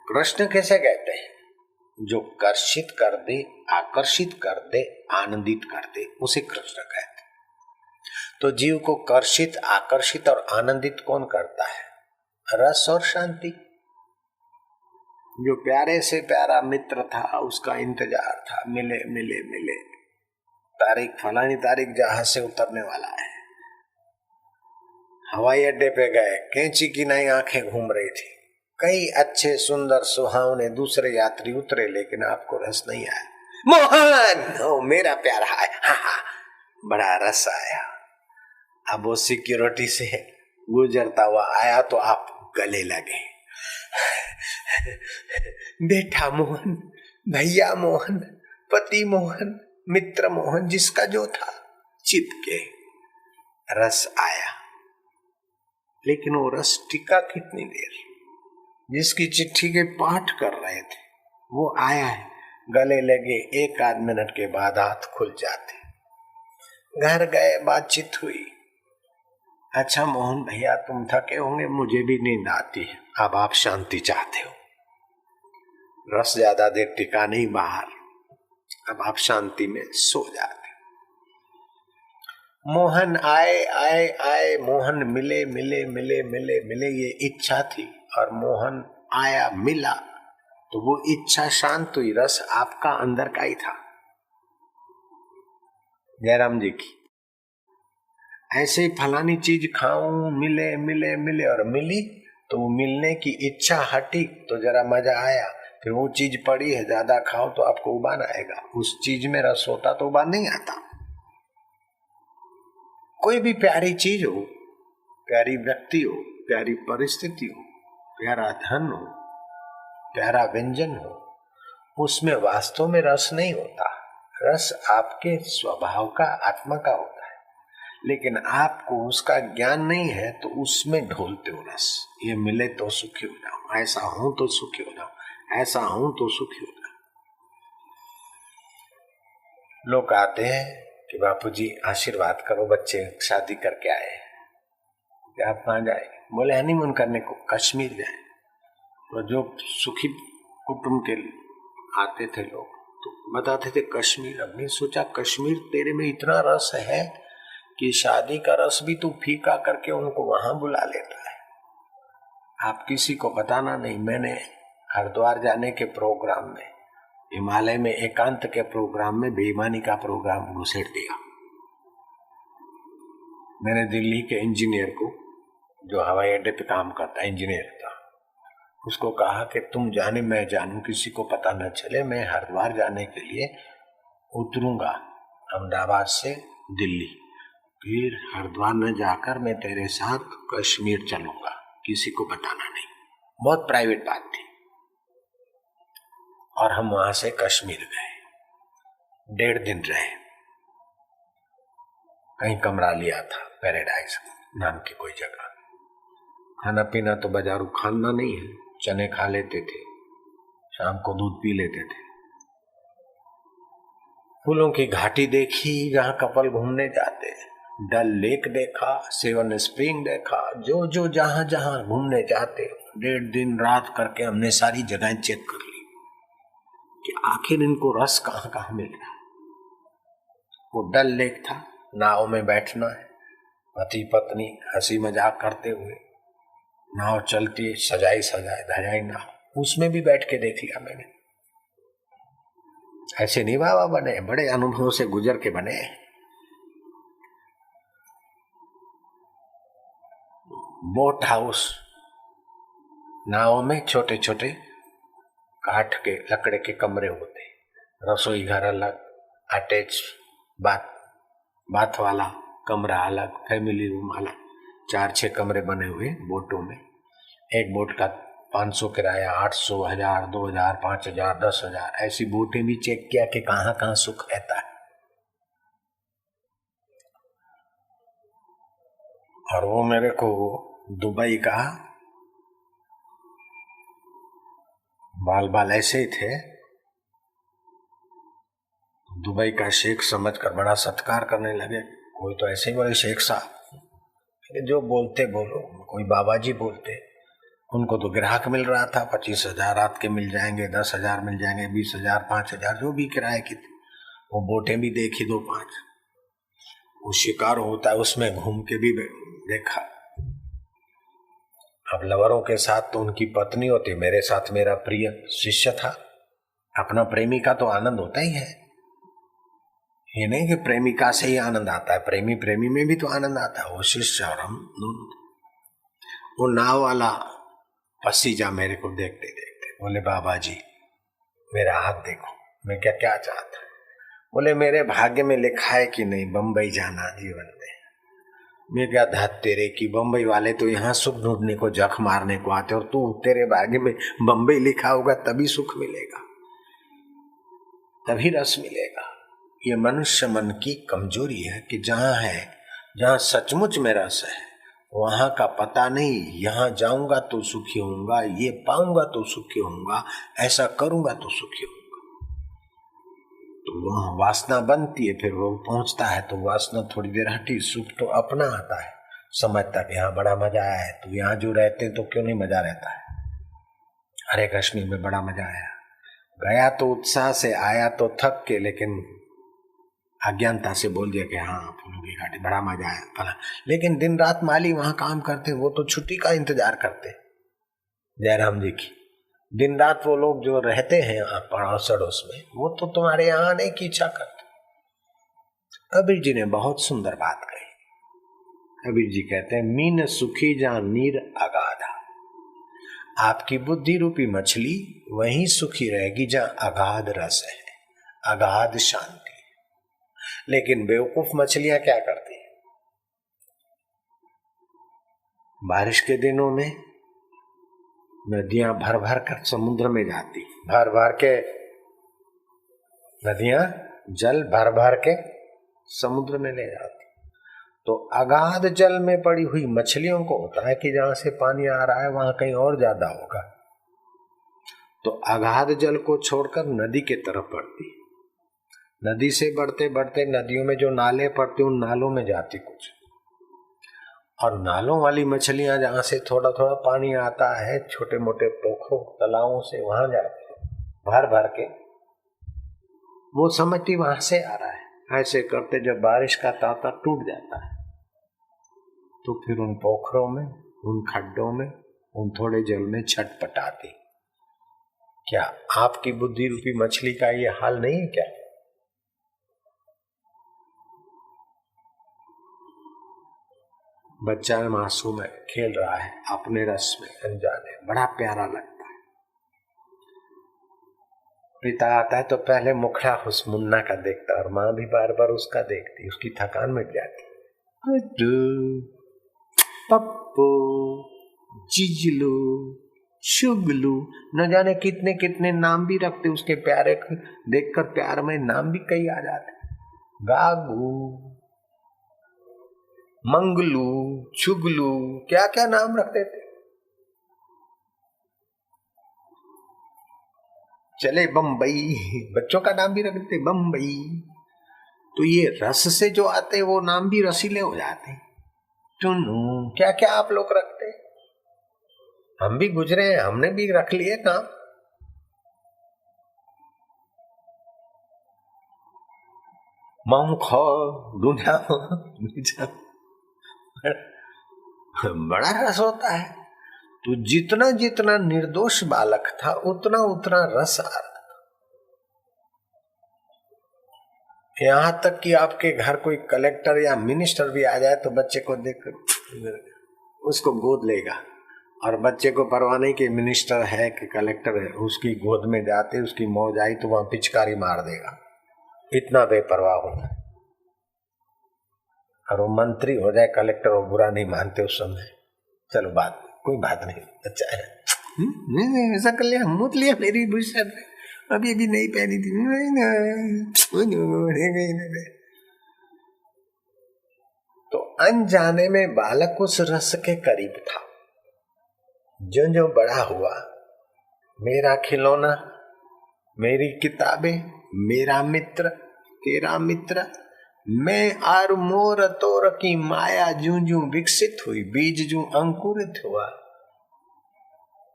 कृष्ण कैसे कहते हैं? जो कर्षित कर दे, आकर्षित कर दे, आनंदित कर दे, उसे कृष्ण कहते हैं। तो जीव को कर्षित, आकर्षित और आनंदित कौन करता है? रस और शांति। जो प्यारे से प्यारा मित्र था, उसका इंतजार था, मिले मिले मिले, तारीख फलानी तारीख जहाज से उतरने वाला है। हवाई अड्डे पे गए, कैंची की नई आंखें घूम रही थी, कई अच्छे सुंदर सुहावने दूसरे यात्री उतरे, लेकिन आपको रस नहीं आया। मोहन, ओ मेरा प्यारा है, हा हा, बड़ा रस आया। अब वो सिक्योरिटी से गुजरता हुआ आया तो आप गले लगे। बेटा मोहन, भैया मोहन, पति मोहन, मित्र मोहन, जिसका जो था, चिपके, रस आया। लेकिन वो रस टिका कितनी देर? जिसकी चिट्ठी के पाठ कर रहे थे वो आया है, गले लगे, एक आध मिनट के बाद हाथ खुल जाते। घर गए, बातचीत हुई। अच्छा मोहन भैया, तुम थके होंगे, मुझे भी नींद आती है, अब आप शांति चाहते हो। रस ज्यादा देर टिका नहीं बाहर, अब आप शांति में सो जाते। मोहन आए आए आए, मोहन मिले मिले मिले मिले मिले, ये इच्छा थी, और मोहन आया मिला तो वो इच्छा शांत हुई। रस आपका अंदर का ही था। जयराम जी की ऐसे ही फलानी चीज खाऊं, मिले मिले मिले, और मिली तो वो मिलने की इच्छा हटी तो जरा मजा आया। फिर वो चीज पड़ी है, ज्यादा खाओ तो आपको उबान आएगा। उस चीज में रस होता तो उबान नहीं आता। कोई भी प्यारी चीज हो, प्यारी व्यक्ति हो, प्यारी परिस्थिति हो, प्यारा धन हो, प्यारा व्यंजन हो, उसमें वास्तव में रस नहीं होता। रस आपके स्वभाव का, आत्मा का होता है, लेकिन आपको उसका ज्ञान नहीं है तो उसमें ढोलते हो रस। ये मिले तो सुखी हो जाऊं, ऐसा हूं तो सुखी हो जाऊं, ऐसा हूं तो सुखी हो जाऊं। लोग आते हैं कि बापूजी आशीर्वाद करो, बच्चे शादी करके आए, आप कहाँ जाए? बोले हनीमून करने को, कश्मीर जाए। तो जो सुखी कुटुंब के आते थे लोग तो बताते थे कश्मीर। अब नहीं सोचा कश्मीर तेरे में इतना रस है कि शादी का रस भी तू फीका करके उनको वहां बुला लेता है। आप किसी को बताना नहीं। मैंने हरिद्वार जाने के प्रोग्राम में, हिमालय में एकांत के प्रोग्राम में बेईमानी का प्रोग्राम घुसेड़ दिया। मैंने दिल्ली के इंजीनियर को, जो हवाई अड्डे पे काम करता है, इंजीनियर था, उसको कहा कि तुम जाने मैं जानूं, किसी को पता न चले, मैं हरिद्वार जाने के लिए उतरूंगा अहमदाबाद से दिल्ली, फिर हरिद्वार न जाकर मैं तेरे साथ कश्मीर चलूंगा, किसी को बताना नहीं। बहुत प्राइवेट बात थी। और हम वहां से कश्मीर गए, 1.5 दिन रहे। कहीं कमरा लिया था, पैराडाइज नाम की कोई जगह। खाना पीना तो बाजारू खाना नहीं है, चने खा लेते थे, शाम को दूध पी लेते थे। फूलों की घाटी देखी जहां कपल घूमने जाते, डल लेक देखा, सेवन स्प्रिंग देखा, जो जो जहां जहां घूमने जाते। 1.5 दिन रात करके हमने सारी जगहें चेक कर ली कि आखिर इनको रस कहां कहां मिल रहा। वो डल लेक था, नाव में बैठना है, पति पत्नी हंसी मजाक करते हुए, नाव चलती, सजाई सजाई धजाई नाव, उसमें भी बैठ के देख लिया मैंने। ऐसे नहीं बाबा बने, बड़े अनुभवों से गुजर के बने। बोट हाउस, नाव में छोटे छोटे काठ के, लकड़े के कमरे होते, रसोई घर अलग, अटैच बाथ वाला कमरा अलग, फैमिली रूम अलग, 4-6 कमरे बने हुए बोटों में। एक बोट का 500 किराया, 800, 1000, 2000, 5000, 10,000, ऐसी बोटें भी चेक किया कि कहां कहां सुख रहता है। और वो मेरे को दुबई का, बाल ऐसे ही थे, दुबई का शेख समझकर बड़ा सत्कार करने लगे। कोई तो ऐसे ही बोले शेख साहब, जो बोलते बोलो, कोई बाबा जी बोलते, उनको तो ग्राहक मिल रहा था, 25,000 रात के मिल जाएंगे, 10,000 मिल जाएंगे, 20,000, 5,000 जो भी किराए की थी। वो बोटें भी देखी 2-5, वो शिकार होता है उसमें घूम के भी देखा। अब लवरों के साथ तो उनकी पत्नी होती, मेरे साथ मेरा प्रिय शिष्य था। अपना प्रेमी का तो आनंद होता ही है, ये नहीं कि प्रेमिका से ही आनंद आता है, प्रेमी प्रेमी में भी तो आनंद आता है। वो शिष्य और हम दोनों, वो नाव वाला पसीजा मेरे को देखते देखते बोले, बाबा जी मेरा हाथ देखो। मैं क्या क्या चाहता है? बोले मेरे भाग्य में लिखा है कि नहीं बंबई जाना जीवन में। मैं क्या धत तेरे की, बंबई वाले तो यहाँ सुख ढूंढने को जख मारने को आते, और तू तेरे भाग्य में बंबई लिखा होगा तभी सुख मिलेगा, तभी रस मिलेगा। ये मनुष्य मन की कमजोरी है कि जहाँ सचमुच में रस है वहां का पता नहीं। यहाँ जाऊंगा तो सुखी होऊंगा, ये पाऊंगा तो सुखी होऊंगा, ऐसा करूंगा तो सुखी होऊंगा। तो वहां वासना बनती है, फिर वो पहुंचता है तो वासना थोड़ी देर हटी, सुख तो अपना आता है। समझता कि यहाँ बड़ा मजा आया है, तो यहाँ जो रहते तो क्यों नहीं मजा रहता है। हरे कश्मीर में बड़ा मजा आया, गया तो उत्साह से, आया तो थक के, लेकिन अज्ञानता से बोल दिया कि हाँ फूलों की घाटी बड़ा मजा आया फला। लेकिन दिन रात माली वहां काम करते, वो तो छुट्टी का इंतजार करते। जयराम जी की दिन रात वो लोग जो रहते हैं पड़ोस अड़ोस में, वो तो तुम्हारे यहाँ आने की इच्छा करते। कबीर जी ने बहुत सुंदर बात कही। कबीर जी कहते हैं, मीन सुखी जहां नीर अगाधा। आपकी बुद्धि रूपी मछली वहीं सुखी रहेगी जहां अगाध रस है, अगाध शांति। लेकिन बेवकूफ मछलियां क्या करती है, बारिश के दिनों में नदियां भर भर कर समुद्र में जाती, भर भर के नदियां जल भर भर के समुद्र में ले जाती। तो अगाध जल में पड़ी हुई मछलियों को होता है कि जहां से पानी आ रहा है वहां कहीं और ज्यादा होगा, तो अगाध जल को छोड़कर नदी के तरफ बढ़ती। नदी से बढ़ते बढ़ते नदियों में जो नाले पड़ते उन नालों में जाती कुछ, और नालों वाली मछलियां जहां से थोड़ा थोड़ा पानी आता है, छोटे मोटे पोखरों तालाबों से, वहां जाती भर भर के। वो समझती वहां से आ रहा है। ऐसे करते जब बारिश का तांता टूट जाता है तो फिर उन पोखरों में, उन खड्डों में, उन थोड़े जल में छटपटाती। क्या आपकी बुद्धि रूपी मछली का ये हाल नहीं है क्या? बच्चा मासूम है, खेल रहा है अपने रस में, अनजाने, बड़ा प्यारा लगता है। पिता आता है तो पहले मुखड़ा उस मुन्ना का देखता, और माँ भी बार बार उसका देखती, उसकी थकान मिट जाती। पप्पू, जिजलू, शुगलू, न जाने कितने कितने नाम भी रखते उसके प्यारे, देखकर प्यार में नाम भी कई आ जाते। गागू, मंगलू, चुगलू, क्या क्या नाम रखते थे। चले बम्बई, बच्चों का नाम भी रखते बम्बई। तो ये रस से जो आते वो नाम भी रसीले हो जाते। टुनू, क्या क्या आप लोग रखते। हम भी गुजरे हैं, हमने भी रख लिए नाम। खो दुनिया बड़ा रस होता है। तो जितना जितना निर्दोष बालक था उतना उतना रस आ रहा था। यहां तक कि आपके घर कोई कलेक्टर या मिनिस्टर भी आ जाए तो बच्चे को देखकर उसको गोद लेगा, और बच्चे को परवाह नहीं कि मिनिस्टर है कि कलेक्टर है, उसकी गोद में जाते उसकी मौज आई तो वहां पिचकारी मार देगा, इतना बेपरवाह होता है। और वो मंत्री हो जाए कलेक्टर, वो बुरा नहीं मानते उस समय, चलो बात कोई बात नहीं, अच्छा है, नहीं ऐसा कर लिया, मूत लिया मेरी बुशर्ट अभी अभी नहीं पहनी थी। तो अनजाने में बालक उस रस के करीब था। जो जो बड़ा हुआ, मेरा खिलौना, मेरी किताबें, मेरा मित्र, तेरा मित्र, मैं और मोर तोर की माया जूं जूं विकसित हुई, बीज जूं अंकुरित हुआ,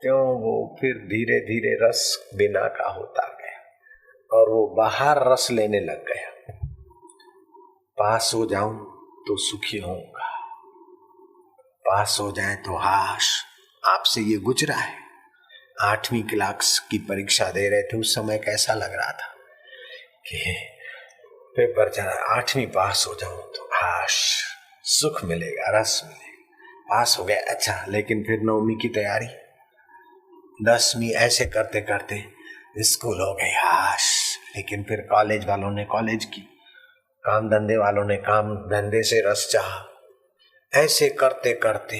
त्यों वो फिर धीरे धीरे रस बिना का होता गया और वो बाहर रस लेने लग गया। पास हो जाऊं तो सुखी होऊंगा, पास हो जाए तो हाश। आपसे ये गुजरा है, 8वीं क्लास की परीक्षा दे रहे थे, उस समय कैसा लग रहा था कि पेपर चला, 8वीं पास हो जाऊं तो हाश, सुख मिलेगा, रस मिलेगा। पास हो गया, अच्छा, लेकिन फिर 9वीं की तैयारी, 10वीं, ऐसे करते करते स्कूल हो गई, हाश। लेकिन फिर कॉलेज वालों ने कॉलेज की, काम धंधे वालों ने काम धंधे से रस चाहा, ऐसे करते करते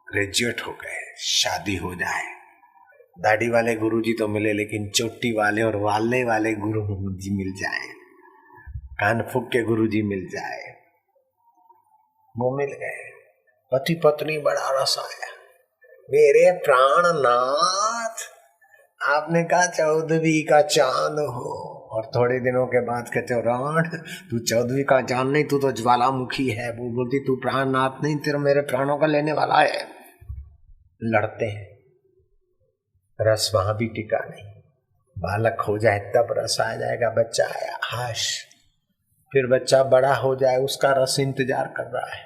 ग्रेजुएट हो गए, शादी हो जाए, दाढ़ी वाले गुरुजी तो मिले लेकिन चोटी वाले और वाले वाले गुरुजी मिल जाए, कान फूक के गुरुजी मिल जाए, वो मिल गए। पति पत्नी बड़ा रस आया, मेरे प्राणनाथ, आपने कहा 14वीं का चांद हो, और थोड़े दिनों के बाद कहते हो राण तू 14वीं का चांद नहीं, तू तो ज्वालामुखी है। वो बोलती तू प्राणनाथ नहीं, तेरा मेरे प्राणों का लेने वाला है। लड़ते हैं, रस वहां भी टिका नहीं। बालक हो जाए तब रस आ जाएगा, बच्चा आया हाश, फिर बच्चा बड़ा हो जाए, उसका रस इंतजार कर रहा है।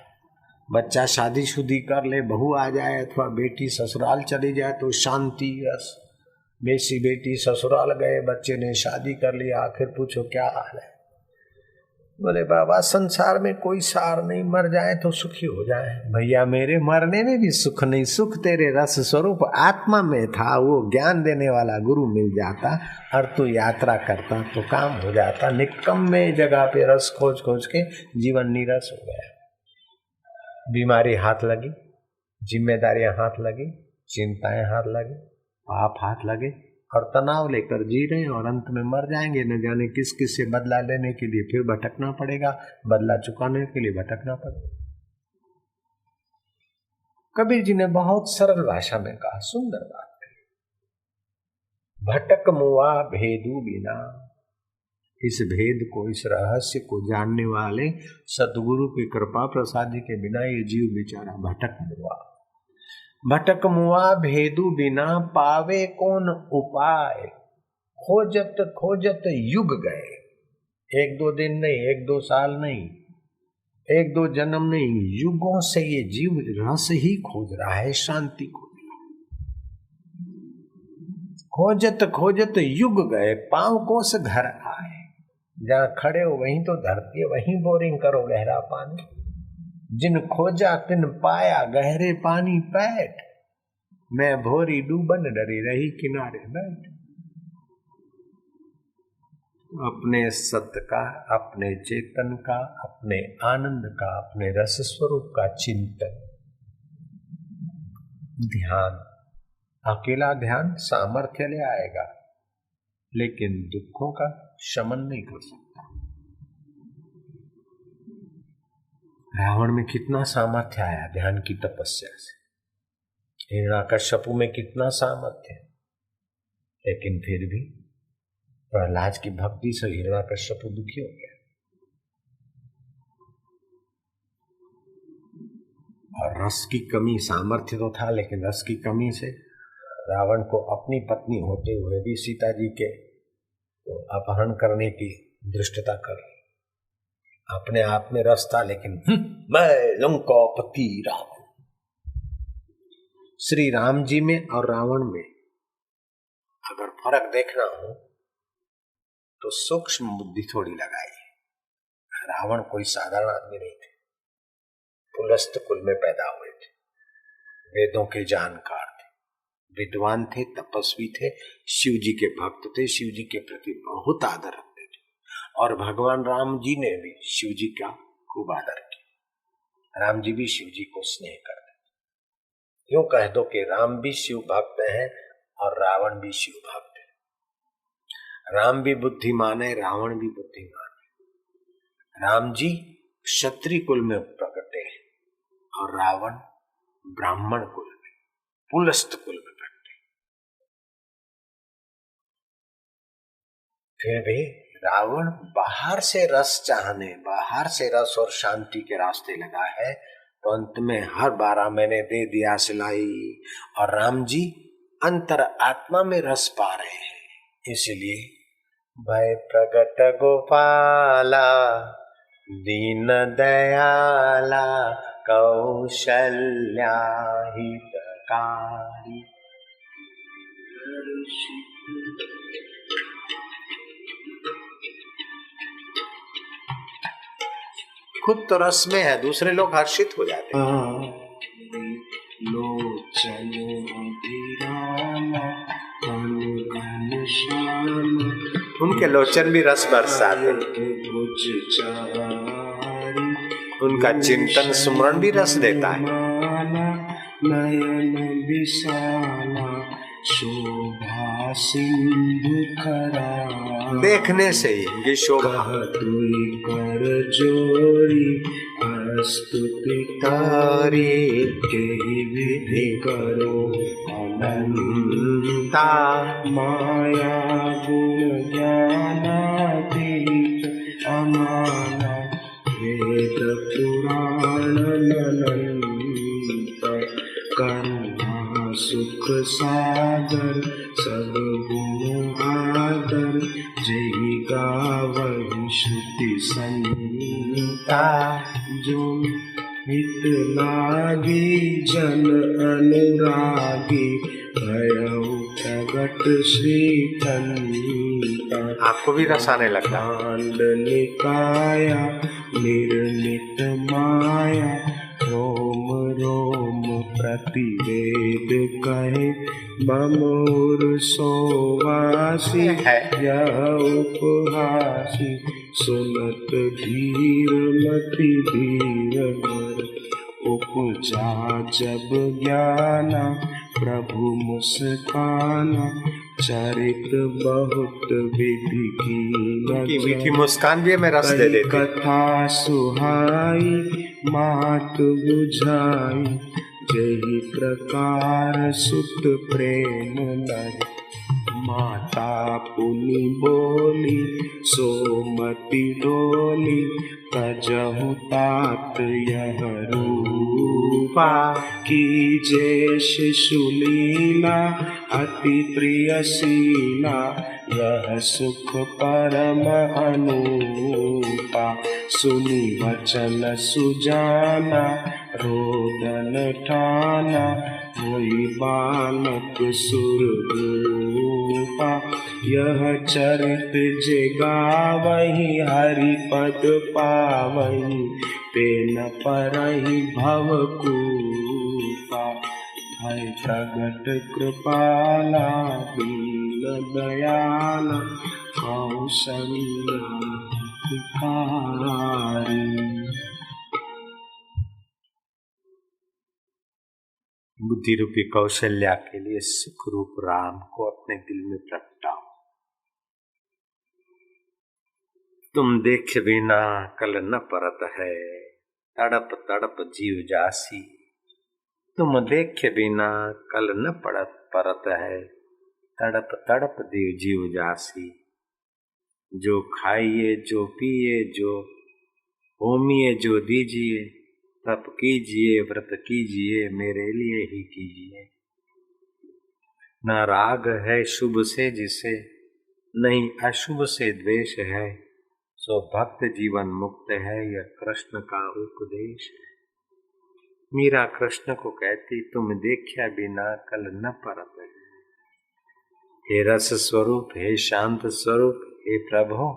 बच्चा शादीशुदी कर ले, बहू आ जाए अथवा बेटी ससुराल चली जाए तो शांति रस। बेसी बेटी ससुराल गए, बच्चे ने शादी कर लिया, आखिर पूछो क्या हाल है? बोले बाबा संसार में कोई सार नहीं, मर जाए तो सुखी हो जाए। भैया मेरे मरने में भी सुख नहीं, सुख तेरे रस स्वरूप आत्मा में था, वो ज्ञान देने वाला गुरु मिल जाता और तू यात्रा करता तो काम हो जाता। निकम्मे जगह पे रस खोज खोज के जीवन नीरस हो गया। बीमारी हाथ लगी, जिम्मेदारियां हाथ लगी, चिंताएं हाथ लगी, पाप हाथ लगे और तनाव लेकर जी रहे हैं और अंत में मर जाएंगे। न जाने किस किस से बदला लेने के लिए फिर भटकना पड़ेगा, बदला चुकाने के लिए भटकना पड़ेगा। कबीर जी ने बहुत सरल भाषा में कहा, सुंदर बात कही, भटक मुआ भेदू बिना। इस भेद को, इस रहस्य को जानने वाले सदगुरु की कृपा प्रसादी के बिना ये जीव बेचारा भटक मुआ। भटक मुआ भेदू बिना, पावे कौन उपाय। खोजत खोजत युग गए, 1-2 दिन नहीं, 1-2 साल नहीं, 1-2 जन्म नहीं, युगों से ये जीव रस ही खोज रहा है, शांति खोज रहा है। खोजत खोजत युग गए, पांव कोस घर आए। जहां खड़े हो वहीं तो धरती है, वहीं बोरिंग करो गहरा पानी। जिन खोजा तिन पाया, गहरे पानी पैठ। मैं भोरी डूबन डरी, रही किनारे बैठ। अपने सत्य का, अपने चेतन का, अपने आनंद का, अपने रस स्वरूप का चिंतन, ध्यान। अकेला ध्यान सामर्थ्य ले आएगा लेकिन दुखों का शमन नहीं कर सकता। रावण में कितना सामर्थ्य आया ध्यान की तपस्या से, हिरण्याकश्यपु में कितना सामर्थ्य, लेकिन फिर भी प्रहलाद की भक्ति से हिरण्याकश्यपु दुखी हो गया। और रस की कमी, सामर्थ्य तो था लेकिन रस की कमी से रावण को अपनी पत्नी होते हुए भी सीता जी के अपहरण करने की धृष्टता कर। अपने आप में रस था लेकिन मैं लंकापति रावण। श्री राम जी में और रावण में अगर फर्क देखना हो तो सूक्ष्म बुद्धि थोड़ी लगाई। रावण कोई साधारण आदमी नहीं थे, पुलस्त कुल में पैदा हुए थे, वेदों के जानकार थे, विद्वान थे, तपस्वी थे, शिव जी के भक्त थे, शिव जी के प्रति बहुत आदर रखते थे। और भगवान राम जी ने भी शिव जी का खूब आदर किया। राम जी भी शिव जी को स्नेह करते थे। यूं कह दो कि राम भी शिव भक्त हैं और रावण भी शिव भक्त है। राम भी बुद्धिमान है, रावण भी बुद्धिमान है। राम जी क्षत्रिय कुल में प्रकटे हैं और रावण ब्राह्मण कुल में, पुलस्त कुल में प्रकटे। फिर भी रावण बाहर से रस चाहने, बाहर से रस और शांति के रास्ते लगा है, तो अंत में हर 12 महीने दे दिया सिलाई, और राम जी अंतर आत्मा में रस पा रहे हैं। इसलिए भय प्रगट गोपाला दीन दयाला कौशल्या हितकारी। खुद तो रस में है, दूसरे लोग हर्षित हो जाते हैं। लोचन उनके लोचन भी रस बरसाते, उनका चिंतन सुमरण भी रस देता है। नयन विशाला शोभा सिंधु खरा, देखने से ही उनकी शोभा। कर जोड़ी स्तुति तारी के विधि करो अनंता, माया गुण ज्ञानातीत अमाना वेद पुराण अनंत, करुणा सुख सागर सब गुण आदर, जय गावहि श्रुति संता, जो हित लागी जन अनुरागी, भयउ प्रगट श्रीकंता। आपको भी रस आने लगता है। कांड निकाया निर्मित माया, रोम रोम प्रतिवेद कहे, बमोर सोवासी यह उपहासी, सुनत धीर मति धीर बर, उपजा जब ज्ञाना प्रभु मुस्काना, चरित बहुत विधि की मीठी मुस्कान भी हमें रस दे देती। कथा सुहाई मात बुझाई, जही प्रकार सुत प्रेम नर, माता पुनि बोली सोमति डोली, तजहु तात यह रूपा, कीजे शिशुलीला अति प्रियशीला, यह सुख परम अनुपा, सुनि वचन सुजाना रोदन ठाना, होई बालक सुरभूपा, यह चरित जे गावहि हरि पद पावहि, ते न परहि भवकूपा, भय प्रगट कृपाला दीन दयाला, कौशल्या हितकारी। बुद्धि रूपी कौशल्या के लिए सुख रूप राम को अपने दिल में प्रगटाओ। तुम देख बिना कल न परत है, तड़प तड़प जीव जासी, तुम देख बिना कल न परत है, तड़प तड़प जीव जासी, जो खाइए जो पिए जो होमिए जो दीजिए, तप कीजिए व्रत कीजिए मेरे लिए ही कीजिए। न राग है शुभ से जिसे, नहीं अशुभ से द्वेष है, सो भक्त जीवन मुक्त है, यह कृष्ण का उपदेश है। मीरा कृष्ण को कहती, तुम देखा बिना कल न परत है। हे रस स्वरूप, हे शांत स्वरूप, हे प्रभु,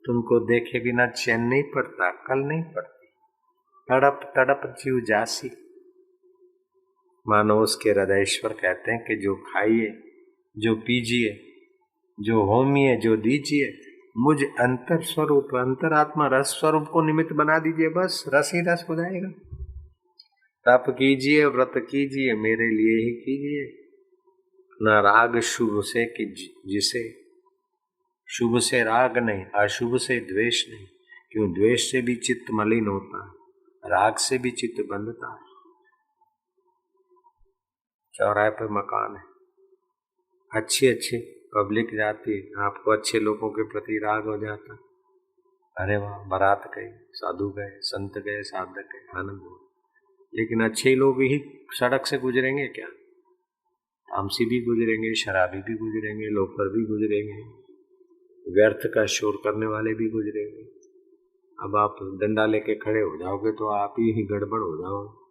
तुमको देखे बिना चैन नहीं पड़ता, कल नहीं पड़ती, तड़प तड़प जीव जासी। मानो उसके हृदयेश्वर कहते हैं कि जो खाइए जो पीजिए जो होमिए जो दीजिए, मुझ अंतर स्वरूप अंतरात्मा रस स्वरूप को निमित्त बना दीजिए, बस रस ही रस हो जाएगा। तप कीजिए व्रत कीजिए मेरे लिए ही कीजिए। न राग शुभ से कि जिसे, शुभ से राग नहीं, अशुभ से द्वेष नहीं, क्यों द्वेष से भी चित्त मलिन होता है, राग से भी चित्त बंधता है। चौराहे पर मकान है, अच्छी अच्छी पब्लिक जाती है, आपको अच्छे लोगों के प्रति राग हो जाता, अरे वाह बारात गए, साधु गए, संत गए, साधक गए, आनंद हो। लेकिन अच्छे लोग ही सड़क से गुजरेंगे क्या? तामसी भी गुजरेंगे, शराबी भी गुजरेंगे, लोफर भी गुजरेंगे, व्यर्थ का शोर करने वाले भी गुजरेंगे। अब आप डंडा लेके खड़े हो जाओगे तो आप ही गड़बड़ हो जाओगे।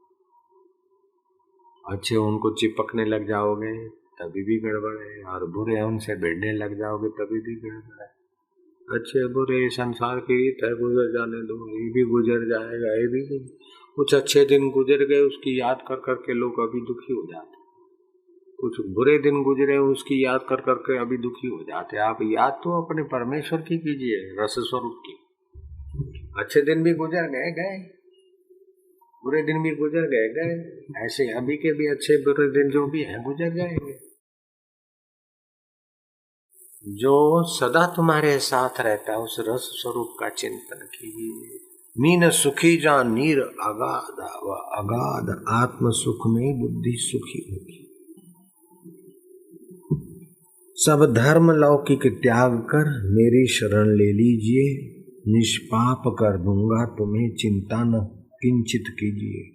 अच्छे उनको चिपकने लग जाओगे तभी भी गड़बड़ है, और बुरे उनसे भिड़ने लग जाओगे तभी भी गड़बड़ है। अच्छे बुरे संसार की रीत है, गुजर जाने दो, ये भी गुजर जाएगा, ये भी कुछ अच्छे दिन गुजर गए उसकी याद कर करके लोग अभी दुखी हो जाते, कुछ बुरे दिन गुजरे उसकी याद कर करके अभी दुखी हो जाते। आप याद तो अपने परमेश्वर की कीजिए, रस स्वरूप की। अच्छे दिन भी गुजर गए गए, बुरे दिन भी गुजर गए गए, ऐसे अभी के भी अच्छे बुरे दिन जो भी हैं गुजर जाएंगे। जो सदा तुम्हारे साथ रहता है उस रस स्वरूप का चिंतन कीजिए। मीन सुखी जा नीर अगाध, व अगाध आत्म सुख में बुद्धि सुखी होगी। सब धर्म लौकिक त्याग कर मेरी शरण ले लीजिए, निष्पाप कर दूंगा तुम्हें, चिंता न किंचित कीजिए।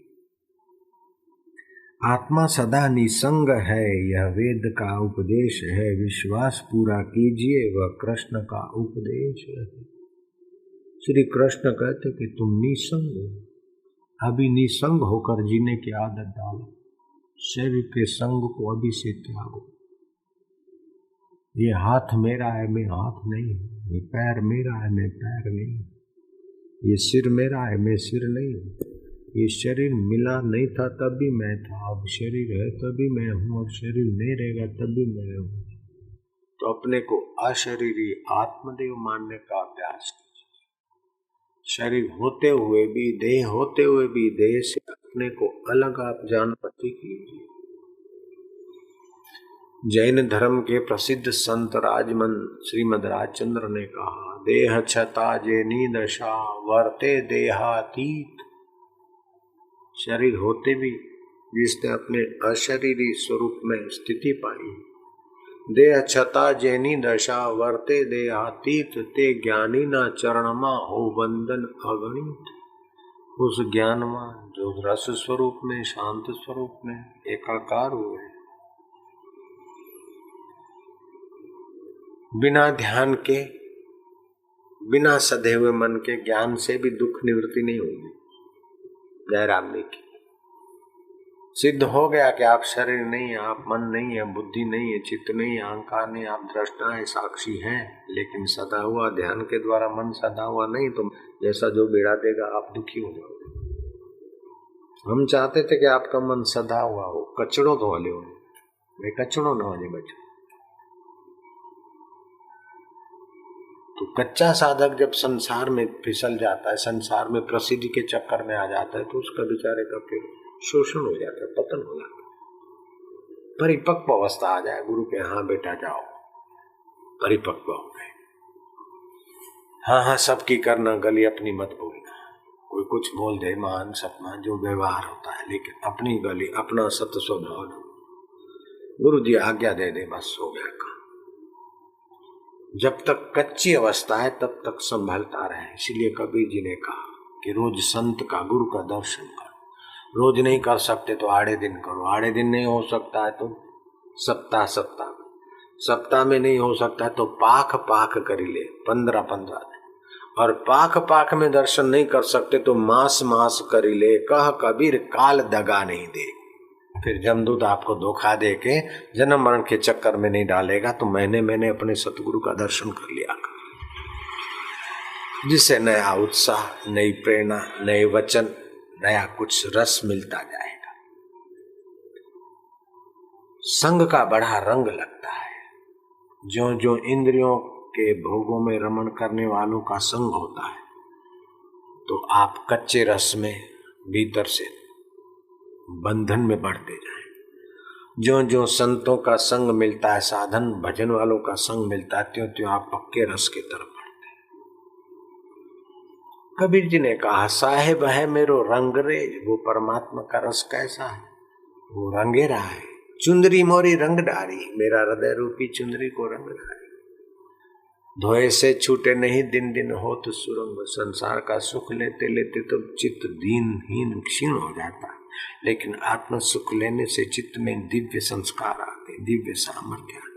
आत्मा सदा निसंग है, यह वेद का उपदेश है, विश्वास पूरा कीजिए, वह कृष्ण का उपदेश है। श्री कृष्ण कहते कि तुम निसंग हो, अभी निसंग होकर जीने की आदत डालो, शरीर के संग को अभी से त्यागो। ये हाथ मेरा है, मैं हाथ नहीं हूँ, ये पैर मेरा है, मैं पैर नहीं हूँ, ये सिर मेरा है, मैं सिर नहीं हूँ, ये शरीर मिला नहीं था तब भी मैं था, अब शरीर है तभी मैं हूँ, और शरीर नहीं रहेगा तब भी मैं हूँ। तो अपने को अशरीरी आत्मदेव मानने का अभ्यास कीजिए। शरीर होते हुए भी, देह होते हुए भी, देह से अपने को अलग आप जान पाते कीजिए। जैन धर्म के प्रसिद्ध संत राजमन श्रीमद राजचंद्र ने कहा, देह छता जेनी दशा वर्ते देहातीत। शरीर होते भी जिसने अपने अशरीरी स्वरूप में स्थिति पाई, देह छता जेनी दशा वर्ते देहातीत, ते ज्ञानी ना चरणमा हो बंधन अगणित। उस ज्ञानवान जो रस स्वरूप में, शांत स्वरूप में एकाकार हुए, बिना ध्यान के, बिना सधे हुए मन के ज्ञान से भी दुख निवृत्ति नहीं होगी। जयराम जी की सिद्ध हो गया कि आप शरीर नहीं है, आप मन नहीं है, बुद्धि नहीं है, चित्त नहीं है, अहंकार नहीं, आप दृष्टा है, साक्षी हैं, लेकिन सदा हुआ ध्यान के द्वारा मन सदा हुआ नहीं, तो जैसा जो बेड़ा देगा आप दुखी हो जाओगे। हम चाहते थे कि आपका मन सदा हुआ हो, कचड़ो धो लियो, मैं कचड़ो न वने बचो। तो कच्चा साधक जब संसार में फिसल जाता है, संसार में प्रसिद्धि के चक्कर में आ जाता है, तो उसका बेचारे का फिर शोषण हो जाता है, पतन हो जाता है। परिपक्व अवस्था आ जाए, गुरु के हाँ बेटा जाओ, परिपक्व हो गए, हाँ हाँ सबकी करना, गली अपनी मत भूलना। कोई कुछ बोल दे, मान सपना जो व्यवहार होता है, लेकिन अपनी गली, अपना सत्य स्वभाव न। गुरु जी आज्ञा दे दे, बस हो गया काम। जब तक कच्ची अवस्था है तब तक संभलता रहे। इसलिए कबीर जी ने कहा कि रोज संत का, गुरु का दर्शन करो। रोज नहीं कर सकते तो आड़े दिन करो, आड़े दिन नहीं हो सकता है तो सप्ताह सप्ताह, सप्ताह में नहीं हो सकता है तो पाख पाख कर ले, 15-15 दिन। और पाख पाख में दर्शन नहीं कर सकते तो मास मास कर ले, कह कबीर काल दगा नहीं दे। फिर जमदूत आपको धोखा दे के जन्म मरण के चक्कर में नहीं डालेगा, तो मैंने अपने सतगुरु का दर्शन कर लिया, जिससे नया उत्साह, नई प्रेरणा, नए वचन, नया कुछ रस मिलता जाएगा। संग का बड़ा रंग लगता है। जो जो इंद्रियों के भोगों में रमण करने वालों का संग होता है, तो आप कच्चे रस में भीतर से बंधन में बढ़ते जाएं। जो जो संतों का संग मिलता है, साधन भजन वालों का संग मिलता है, त्यों त्यों आप पक्के रस की तरफ बढ़ते हैं। कबीर जी ने कहा, साहेब है मेरो रंगरेज, वो परमात्मा का रस कैसा है, वो रंगे रहा है। चुंदरी मोरी रंग डारी, मेरा हृदय रूपी चुंदरी को रंग डारी। धोए से छूटे नहीं दिन दिन होत सुरंग, संसार का सुख लेते लेते तो चित्त दीनहीन क्षीण हो जाता है। लेकिन आत्म सुख लेने से चित्त में दिव्य संस्कार आते, दिव्य सामर्थ्य आते।